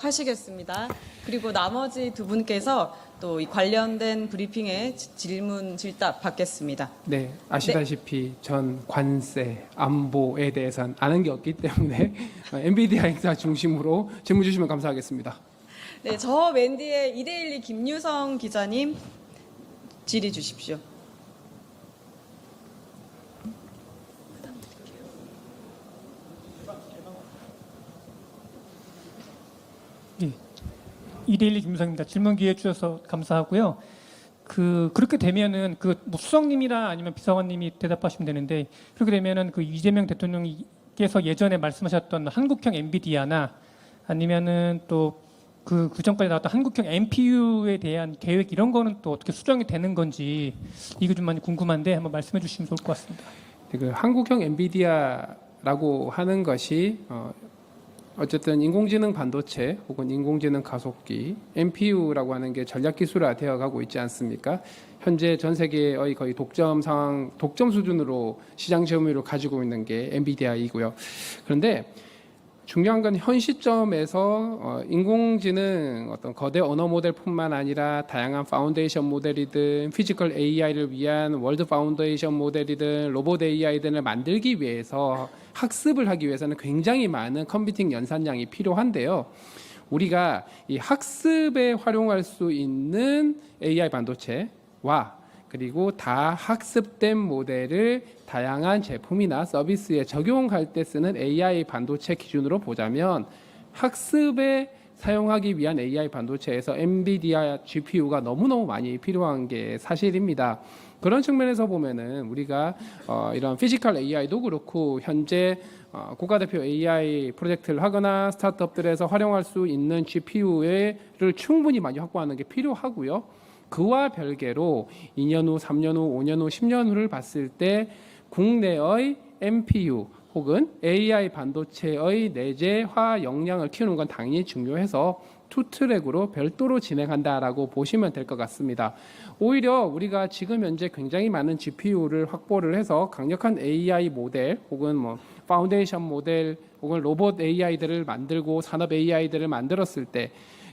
하시겠습니다. 그리고 나머지 두 분께서 또 이 관련된 브리핑에 질문 질답 받겠습니다. 네, 아시다시피 전 관세, 안보에 대해서는 아는 게 없기 때문에 엔비디아 행사 중심으로 질문 주시면 감사하겠습니다. 네, 저 맨 뒤에 이데일리 김유성 기자님 질의 주십시오. 예, 이데일리 김유성입니다. 질문 기회 주셔서 감사하고요. 그렇게 되면은 뭐 수석님이나 아니면 비서관님이 대답하시면 되는데, 그렇게 되면은 이재명 대통령께서 예전에 말씀하셨던 한국형 엔비디아나 아니면은 또 그 전까지 나왔던 한국형 NPU에 대한 계획 이런 거는 또 어떻게 수정이 되는 건지 이거 좀 많이 궁금한데 한번 말씀해 주시면 좋을 것 같습니다. 그 한국형 엔비디아라고 하는 것이 어쨌든 인공지능 반도체 혹은 인공지능 가속기 NPU라고 하는 게 전략 기술화 되어 가고 있지 않습니까? 현재 전 세계의 거의 독점 수준으로 시장 점유율을 가지고 있는 게 엔비디아이고요. 그런데 중요한 건 현 시점에서 인공지능 어떤 거대 언어 모델뿐만 아니라 다양한 파운데이션 모델이든 피지컬 AI를 위한 월드 파운데이션 모델이든 로봇 AI 등을 만들기 위해서 학습을 하기 위해서는 굉장히 많은 컴퓨팅 연산량이 필요한데요. 우리가 이 학습에 활용할 수 있는 AI 반도체와 그리고 다 학습된 모델을 다양한 제품이나 서비스에 적용할 때 쓰는 AI 반도체 기준으로 보자면 학습에 사용하기 위한 AI 반도체에서 엔비디아 GPU가 너무너무 많이 필요한 게 사실입니다. 그런 측면에서 보면은 우리가 이런 피지컬 AI도 그렇고 현재 국가대표 AI 프로젝트를 하거나 스타트업들에서 활용할 수 있는 GPU를 충분히 많이 확보하는 게 필요하고요. 그와 별개로 2년 후, 3년 후, 5년 후, 10년 후를 봤을 때 국내의 NPU 혹은 AI 반도체의 내재화 역량을 키우는 건 당연히 중요해서 투 트랙으로 별도로 진행한다라고 보시면 될 것 같습니다. 오히려 우리가 지금 현재 굉장히 많은 GPU를 확보를 해서 강력한 AI 모델 혹은 뭐 파운데이션 모델 혹은 로봇 AI들을 만들고 산업 AI들을 만들었을 때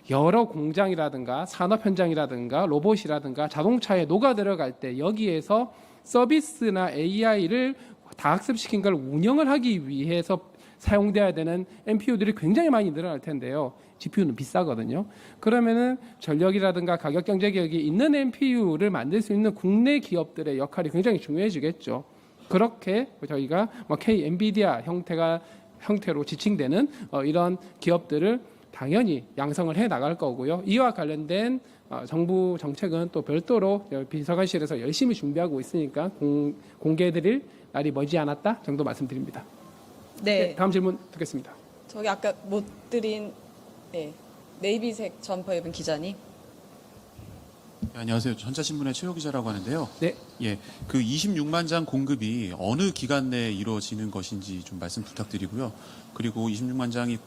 여러 공장이라든가 산업 현장이라든가 로봇이라든가 자동차에 녹아 들어갈 때 여기에서 서비스나 AI를 다 학습시킨 걸 운영을 하기 위해서 사용돼야 되는 NPU들이 굉장히 많이 늘어날 텐데요. GPU는 비싸거든요. 그러면은 전력이라든가 가격 경쟁력이 있는 NPU를 만들 수 있는 국내 기업들의 역할이 굉장히 중요해지겠죠. 그렇게 저희가 K 엔비디아 형태로 지칭되는 이런 기업들을 당연히 양성을 해 나갈 거고요. 이와 관련된 정부 정책은 또 별도로 비서관실에서 열심히 준비하고 있으니까 공개해드릴 날이 머지 않았다 정도 말씀드립니다. 네. 다음 질문 듣겠습니다. 저기 아까 못 드린 네이비색 점퍼 입은 기자님. 네, 안녕하세요. 전자신문의 최호 기자라고 하는데요. 네. 예, 그 26만 장 공급이 어느 기간 내에 이루어지는 것인지 좀 말씀 부탁드리고요. 그리고 26만 장이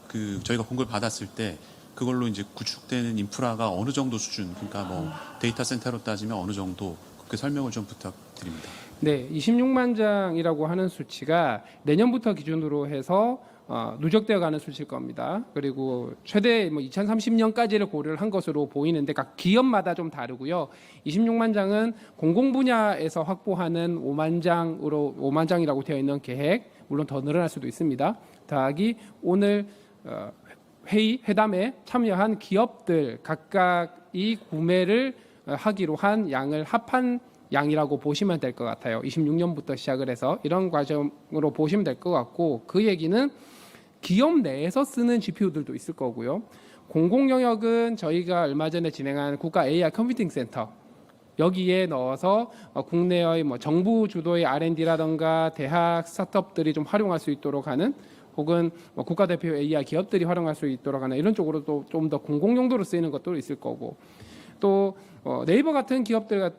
저희가 공급을 받았을 때 그걸로 이제 구축되는 인프라가 어느 정도 수준, 그러니까 뭐 데이터 센터로 따지면 어느 정도 그렇게 설명을 좀 부탁드립니다. 네, 26만 장이라고 하는 수치가 내년부터 기준으로 해서 누적되어 가는 수치일 겁니다. 그리고 최대 2030년까지를 고려를 한 것으로 보이는데 각 기업마다 좀 다르고요. 26만 장은 공공 분야에서 확보하는 5만 장이라고 되어 있는 계획, 물론 더 늘어날 수도 있습니다. 더하기 오늘 회담에 참여한 기업들 각각이 구매를 하기로 한 양을 합한 양이라고 보시면 될 것 같아요. 26년부터 시작을 해서 이런 과정으로 보시면 될 것 같고, 그 얘기는 기업 내에서 쓰는 GPU들도 있을 거고요. 공공 영역은 저희가 얼마 전에 진행한 국가 AI 컴퓨팅 센터 여기에 넣어서 국내의 정부 주도의 R&D라든가 대학 스타트업들이 좀 활용할 수 있도록 하는, 혹은 국가대표 AI 기업들이 활용할 수 있도록 하는 이런 쪽으로도 좀 더 공공 용도로 쓰이는 것도 있을 거고, 또 네이버 같은 기업들을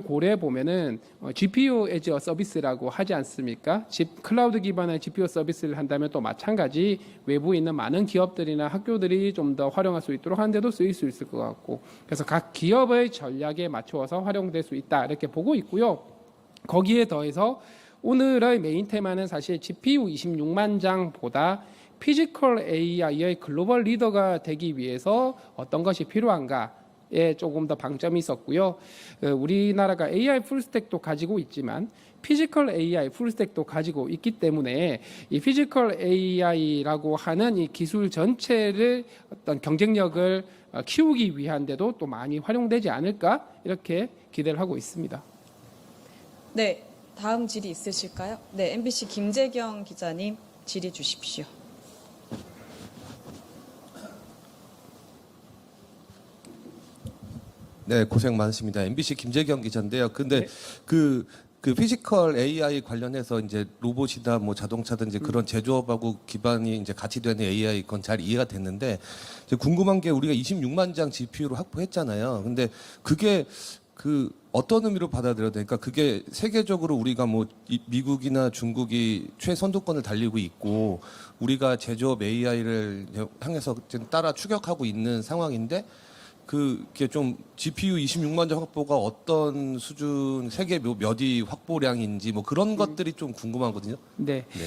고려해 보면은 GPU as a 서비스라고 하지 않습니까? 클라우드 기반의 GPU 서비스를 한다면 또 마찬가지 외부에 있는 많은 기업들이나 학교들이 좀 더 활용할 수 있도록 하는데도 쓰일 수 있을 것 같고, 그래서 각 기업의 전략에 맞추어서 활용될 수 있다 이렇게 보고 있고요. 거기에 더해서 오늘의 메인 테마는 사실 GPU 26만 장보다 피지컬 AI의 글로벌 리더가 되기 위해서 어떤 것이 필요한가에 조금 더 방점이 있었고요. 우리나라가 AI 풀스택도 가지고 있지만 피지컬 AI 풀스택도 가지고 있기 때문에 이 피지컬 AI라고 하는 이 기술 전체를 어떤 경쟁력을 키우기 위한데도 또 많이 활용되지 않을까 이렇게 기대를 하고 있습니다. 네, 다음 질의 있으실까요? 네, MBC 김재경 기자님 질의 주십시오. 네, 고생 많으십니다. MBC 김재경 기자인데요. 근데 그 피지컬 AI 관련해서 이제 로봇이나 뭐 자동차든지 그런 제조업하고 기반이 이제 같이 되는 AI 그건 잘 이해가 됐는데 이제 궁금한 게 우리가 26만 장 GPU를 확보했잖아요. 근데 그게 그 어떤 의미로 받아들여야 되니까 그게 세계적으로 우리가 뭐 미국이나 중국이 최선두권을 달리고 있고 우리가 제조업 AI를 향해서 지금 따라 추격하고 있는 상황인데 그게 좀 GPU 26만 장 확보가 어떤 수준 세계 몇 위 확보량인지 뭐 그런 것들이 좀 궁금하거든요. 네. 네.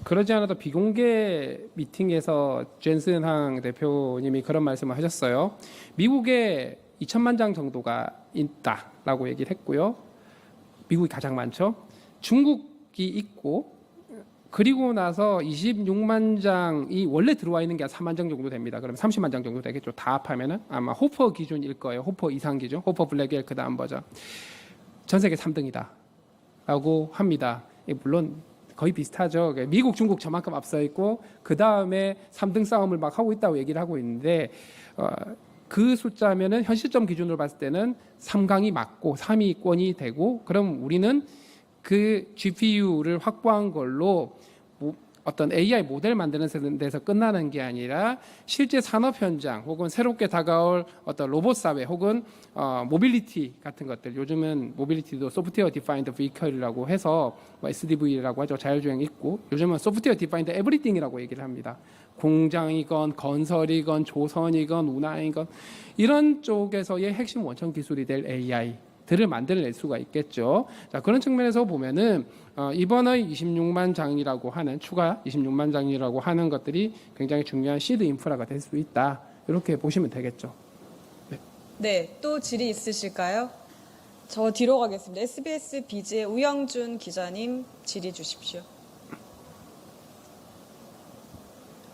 그러지 않아도 비공개 미팅에서 젠슨 항 대표님이 그런 말씀을 하셨어요. 미국에 2천만 장 정도가 있다라고 얘기를 했고요. 미국이 가장 많죠. 중국이 있고 그리고 나서 26만 장이 원래 들어와 있는 게 한 4만 장 정도 됩니다. 그럼 30만 장 정도 되겠죠. 다 합하면은 아마 호퍼 기준일 거예요. 호퍼 이상 기준, 호퍼 블랙엘 그 다음 버전. 전 세계 3등이다라고 합니다. 물론 거의 비슷하죠. 미국, 중국 저만큼 앞서 있고 그 다음에 3등 싸움을 막 하고 있다고 얘기를 하고 있는데 그 숫자면은 현 시점 기준으로 봤을 때는 3강이 맞고 3위권이 되고 그럼 우리는 그 GPU를 확보한 걸로 어떤 AI 모델 만드는 데서 끝나는 게 아니라 실제 산업 현장 혹은 새롭게 다가올 어떤 로봇 사회 혹은 모빌리티 같은 것들 요즘은 모빌리티도 소프트웨어 디파인드 비클이라고 해서 SDV라고 하죠. 자율주행 있고 요즘은 소프트웨어 디파인드 에브리띵이라고 얘기를 합니다. 공장이건 건설이건 조선이건 운하이건 이런 쪽에서의 핵심 원천 기술이 될 AI들을 만들어낼 수가 있겠죠. 자, 그런 측면에서 보면은 이번의 26만 장이라고 하는 추가 26만 장이라고 하는 것들이 굉장히 중요한 시드 인프라가 될 수 있다. 이렇게 보시면 되겠죠. 네, 또 질의 있으실까요? 저 뒤로 가겠습니다. SBS 비즈의 우영준 기자님 질의 주십시오.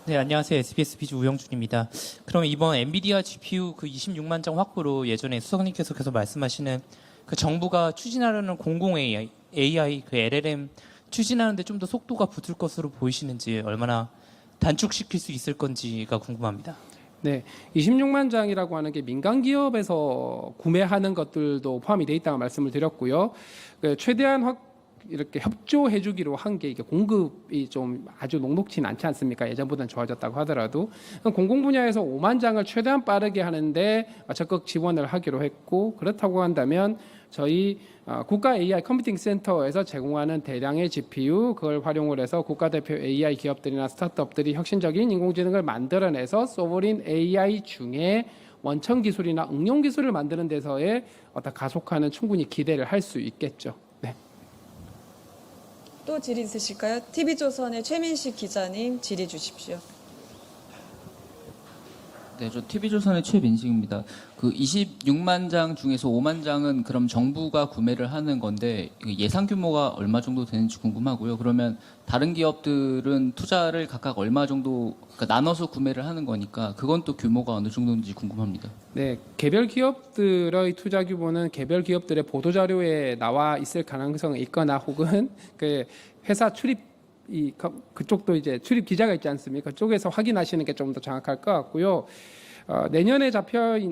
네, 안녕하세요. SBS 비즈 우영준입니다. 그럼 이번 엔비디아 GPU 그 26만 장 확보로 예전에 수석님께서 계속 말씀하시는 그 정부가 추진하려는 공공 AI 그 LLM 추진하는데 좀 더 속도가 붙을 것으로 보이시는지 얼마나 단축시킬 수 있을 건지가 궁금합니다. 네, 26만 장이라고 하는 게 민간 기업에서 구매하는 것들도 포함이 돼 있다고 말씀을 드렸고요. 최대한 이렇게 협조해주기로 한 게 이게 공급이 좀 아주 녹록지는 않지 않습니까? 예전보다는 좋아졌다고 하더라도 공공 분야에서 5만 장을 최대한 빠르게 하는데 적극 지원을 하기로 했고 그렇다고 한다면 저희 국가 AI 컴퓨팅 센터에서 제공하는 대량의 GPU 그걸 활용을 해서 국가대표 AI 기업들이나 스타트업들이 혁신적인 인공지능을 만들어내서 소버린 AI 중에 원천 기술이나 응용 기술을 만드는 데서의 어떤 가속화는 충분히 기대를 할 수 있겠죠. 네. 또 질의 있으실까요? TV조선의 최민식 기자님 질의 주십시오. 네, 저 TV조선의 최민식입니다. 그 26만 장 중에서 5만 장은 그럼 정부가 구매를 하는 건데 예상 규모가 얼마 정도 되는지 궁금하고요. 그러면 다른 기업들은 투자를 각각 얼마 정도 그러니까 나눠서 구매를 하는 거니까 그건 또 규모가 어느 정도인지 궁금합니다. 네, 개별 기업들의 투자 규모는 개별 기업들의 보도 자료에 나와 있을 가능성이 있거나 혹은 그 회사 출입 그쪽도 이제 출입 기자가 있지 않습니까? 그쪽에서 확인하시는 게 좀 더 정확할 것 같고요. 내년에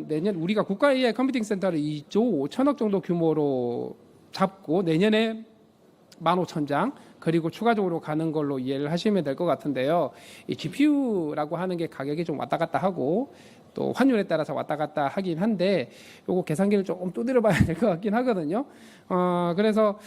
내년 우리가 국가 AI 컴퓨팅 센터를 2조 5천억 정도 규모로 잡고 내년에 15,000장 그리고 추가적으로 가는 걸로 이해를 하시면 될 것 같은데요. 이 GPU라고 하는 게 가격이 좀 왔다 갔다 하고 또 환율에 따라서 왔다 갔다 하긴 한데 요거 계산기를 조금 두드려 봐야 될 것 같긴 하거든요. 그래서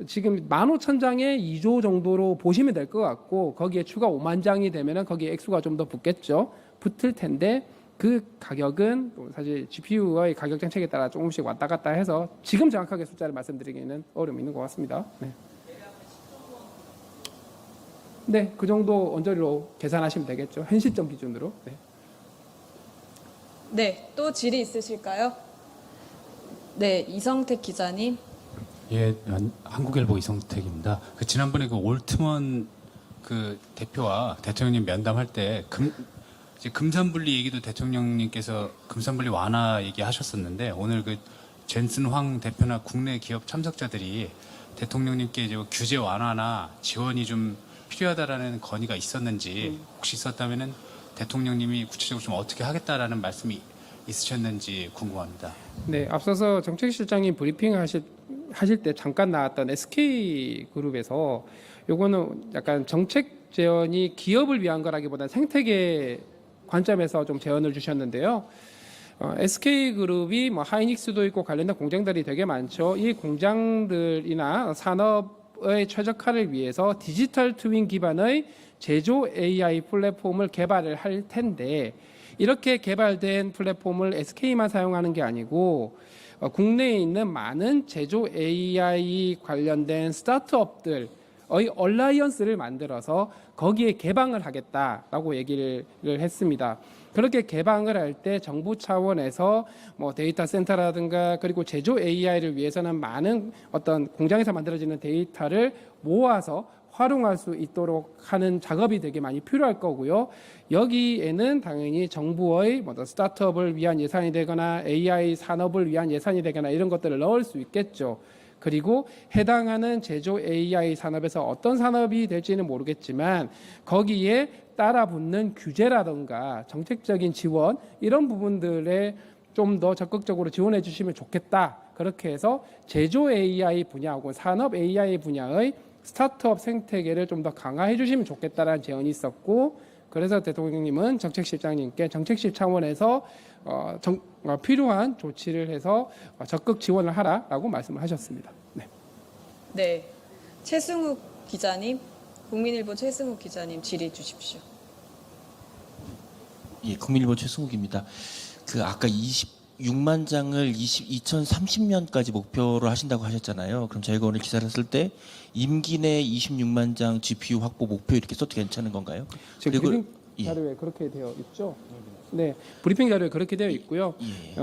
지금 15,000장에 2조 정도로 보시면 될 것 같고 거기에 추가 5만 장이 되면은 거기에 액수가 좀 더 붙겠죠. 붙을 텐데 그 가격은 사실 GPU의 가격 정책에 따라 조금씩 왔다 갔다 해서 지금 정확하게 숫자를 말씀드리기는 어려움이 있는 것 같습니다. 네. 네, 그 정도 언저리로 계산하시면 되겠죠. 현 시점 기준으로. 네. 네, 또 질의 있으실까요? 네, 이성택 기자님. 예, 한국일보 이성택입니다. 지난번에 그 올트먼 그 대표와 대통령님 면담할 때 이제 금산분리 얘기도 대통령님께서 금산분리 완화 얘기하셨었는데 오늘 그 젠슨 황 대표나 국내 기업 참석자들이 대통령님께 이제 규제 완화나 지원이 좀 필요하다라는 건의가 있었는지 혹시 있었다면은 대통령님이 구체적으로 좀 어떻게 하겠다라는 말씀이 있으셨는지 궁금합니다. 네, 앞서서 정책실장님 브리핑 하실 때 잠깐 나왔던 SK그룹에서 요거는 약간 정책 제언이 기업을 위한 거라기보다는 생태계 관점에서 좀 제언을 주셨는데요. SK그룹이 뭐 하이닉스도 있고 관련된 공장들이 되게 많죠. 이 공장들이나 산업의 최적화를 위해서 디지털 트윈 기반의 제조 AI 플랫폼을 개발을 할 텐데 이렇게 개발된 플랫폼을 SK만 사용하는 게 아니고 국내에 있는 많은 제조 AI 관련된 스타트업들의 얼라이언스를 만들어서 거기에 개방을 하겠다라고 얘기를 했습니다. 그렇게 개방을 할 때 정부 차원에서 뭐 데이터 센터라든가 그리고 제조 AI를 위해서는 많은 어떤 공장에서 만들어지는 데이터를 모아서 활용할 수 있도록 하는 작업이 되게 많이 필요할 거고요. 여기에는 당연히 정부의 뭐 스타트업을 위한 예산이 되거나 AI 산업을 위한 예산이 되거나 이런 것들을 넣을 수 있겠죠. 그리고 해당하는 제조 AI 산업에서 어떤 산업이 될지는 모르겠지만 거기에 따라 붙는 규제라든가 정책적인 지원 이런 부분들에 좀 더 적극적으로 지원해 주시면 좋겠다. 그렇게 해서 제조 AI 분야 혹은 산업 AI 분야의 스타트업 생태계를 좀 더 강화해 주시면 좋겠다라는 제언이 있었고 그래서 대통령님은 정책실장님께 정책실 차원에서 필요한 조치를 해서 적극 지원을 하라라고 말씀을 하셨습니다. 네. 네, 최승욱 기자님, 국민일보 최승욱 기자님 질의 주십시오. 예, 국민일보 최승욱입니다. 그 아까 26만 장을 2030년까지 목표로 하신다고 하셨잖아요. 그럼 저희가 오늘 기사를 쓸 때 임기 내 26만 장 GPU 확보 목표 이렇게 써도 괜찮은 건가요? 지금 그리고 브리핑 자료에 그렇게 되어 있죠. 네, 브리핑 자료에 그렇게 되어 있고요. 예.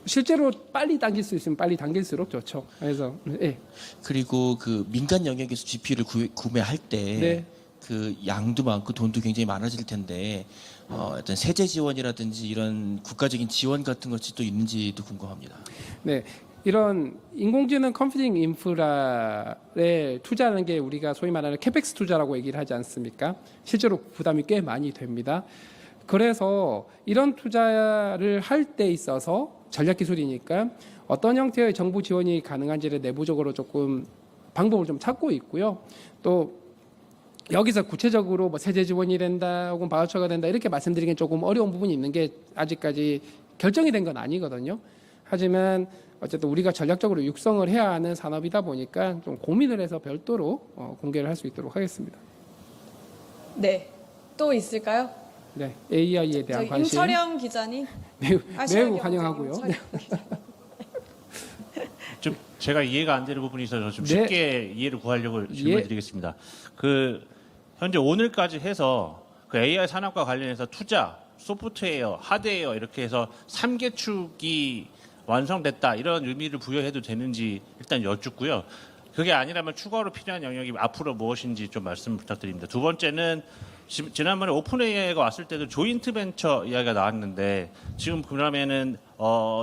실제로 빨리 당길 수 있으면 빨리 당길수록 좋죠. 그래서 예. 그리고 그 민간 영역에서 GPU를 구매할 때 네. 그 양도 많고 돈도 굉장히 많아질 텐데 어떤 세제 지원이라든지 이런 국가적인 지원 같은 것이 또 있는지도 궁금합니다. 네, 이런 인공지능 컴퓨팅 인프라에 투자하는 게 우리가 소위 말하는 캐펙스 투자라고 얘기를 하지 않습니까? 실제로 부담이 꽤 많이 됩니다. 그래서 이런 투자를 할 때 있어서 전략기술이니까 어떤 형태의 정부 지원이 가능한지를 내부적으로 조금 방법을 좀 찾고 있고요. 또 여기서 구체적으로 뭐 세제 지원이 된다 혹은 바우처가 된다 이렇게 말씀드리기는 조금 어려운 부분이 있는 게 아직까지 결정이 된 건 아니거든요. 하지만 어쨌든 우리가 전략적으로 육성을 해야 하는 산업이다 보니까 좀 고민을 해서 별도로 공개를 할 수 있도록 하겠습니다. 네, 또 있을까요? 네, AI에 대한 저희 관심 임철영 기자님. 매우 아시아경제 환영하고요. 임철영 기자. 좀 제가 이해가 안 되는 부분이 있어서 좀 네. 쉽게 이해를 구하려고 질문드리겠습니다. 그 현재 오늘까지 해서 그 AI 산업과 관련해서 투자, 소프트웨어, 하드웨어 이렇게 해서 3개 축이 완성됐다 이런 의미를 부여해도 되는지 일단 여쭙고요. 그게 아니라면 추가로 필요한 영역이 앞으로 무엇인지 좀 말씀 부탁드립니다. 두 번째는 지난번에 오픈 AI가 왔을 때도 조인트 벤처 이야기가 나왔는데 지금 그러면은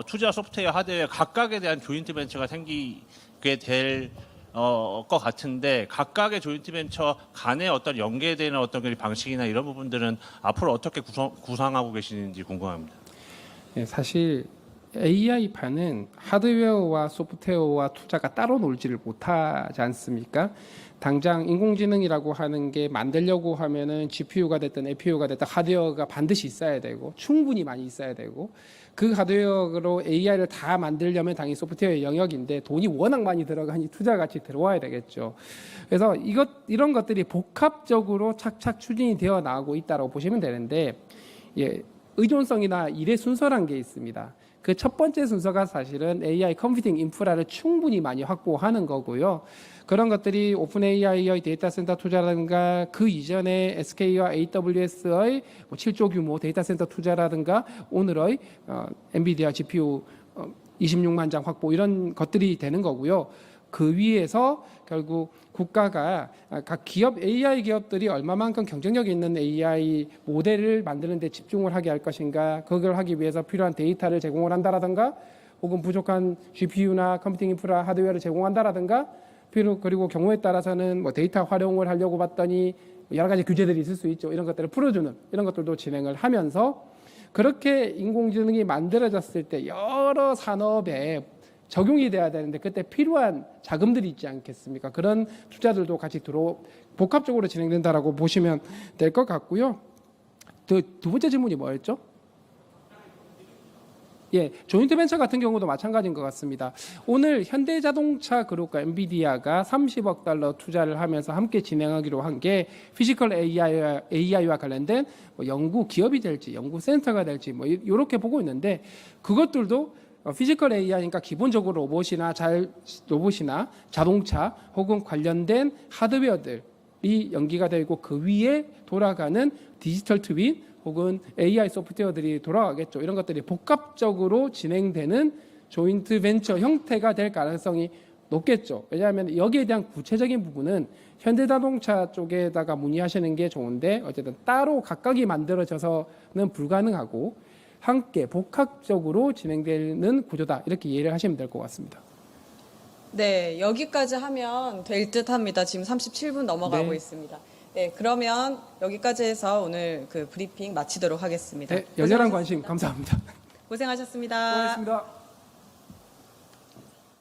투자 소프트웨어, 하드웨어 각각에 대한 조인트 벤처가 생기게 될 것 같은데 각각의 조인트 벤처 간의 어떤 연계되는 어떤 방식이나 이런 부분들은 앞으로 어떻게 구상하고 계시는지 궁금합니다. 네, 사실 AI판은 하드웨어와 소프트웨어와 투자가 따로 놀지를 못하지 않습니까? 당장 인공지능이라고 하는 게 만들려고 하면은 GPU가 됐든 APU가 됐든 하드웨어가 반드시 있어야 되고 충분히 많이 있어야 되고 그 하드웨어로 AI를 다 만들려면 당연히 소프트웨어 영역인데 돈이 워낙 많이 들어가니 투자 같이 들어와야 되겠죠. 그래서 이런 것들이 복합적으로 착착 추진이 되어 나가고 있다고 보시면 되는데 예, 의존성이나 일의 순서란 게 있습니다. 그 첫 번째 순서가 사실은 AI 컴퓨팅 인프라를 충분히 많이 확보하는 거고요. 그런 것들이 오픈 AI의 데이터 센터 투자라든가 그 이전에 SK와 AWS의 7조 규모 데이터 센터 투자라든가 오늘의 엔비디아 GPU 26만 장 확보 이런 것들이 되는 거고요. 그 위에서 결국 국가가 각 기업 AI 기업들이 얼마만큼 경쟁력 있는 AI 모델을 만드는 데 집중을 하게 할 것인가, 그걸 하기 위해서 필요한 데이터를 제공을 한다라든가 혹은 부족한 GPU나 컴퓨팅 인프라 하드웨어를 제공한다라든가 그리고 경우에 따라서는 뭐 데이터 활용을 하려고 봤더니 여러 가지 규제들이 있을 수 있죠. 이런 것들을 풀어주는 이런 것들도 진행을 하면서 그렇게 인공지능이 만들어졌을 때 여러 산업에 적용이 돼야 되는데 그때 필요한 자금들이 있지 않겠습니까? 그런 투자들도 같이 복합적으로 진행된다라고 보시면 될 것 같고요. 두 번째 질문이 뭐였죠? 예, 조인트 벤처 같은 경우도 마찬가지인 것 같습니다. 오늘 현대자동차 그룹과 엔비디아가 30억 달러 투자를 하면서 함께 진행하기로 한 게 피지컬 AI와 관련된 뭐 연구 기업이 될지 연구 센터가 될지 뭐 이렇게 보고 있는데 그것들도 피지컬 AI니까 기본적으로 로봇이나 자동차 혹은 관련된 하드웨어들이 연기가 되고 그 위에 돌아가는 디지털 트윈 혹은 AI 소프트웨어들이 돌아가겠죠. 이런 것들이 복합적으로 진행되는 조인트 벤처 형태가 될 가능성이 높겠죠. 왜냐하면 여기에 대한 구체적인 부분은 현대자동차 쪽에다가 문의하시는 게 좋은데 어쨌든 따로 각각이 만들어져서는 불가능하고 함께 복합적으로 진행되는 구조다. 이렇게 이해를 하시면 될 것 같습니다. 네, 여기까지 하면 될 듯합니다. 지금 37분 넘어가고 네. 있습니다. 네, 그러면 여기까지 해서 오늘 그 브리핑 마치도록 하겠습니다. 네, 열렬한 관심 감사합니다. 고생하셨습니다. 고맙습니다.